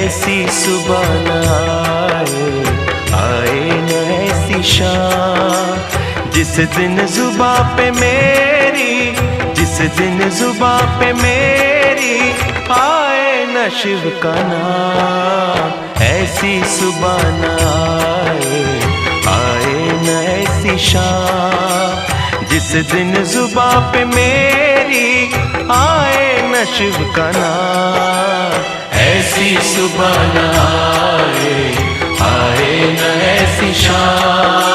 ऐसी सुबह न आए न ऐसी शाम, जिस दिन जुबां पे मेरी, जिस दिन जुबां पे मेरी आए न शिव का नाम। ऐसी सुबह न आए न ऐसी शाम, जिस दिन जुबां पे मेरी आए न शिव का नाम। ऐसी सुबह न आए न ऐसी शाम।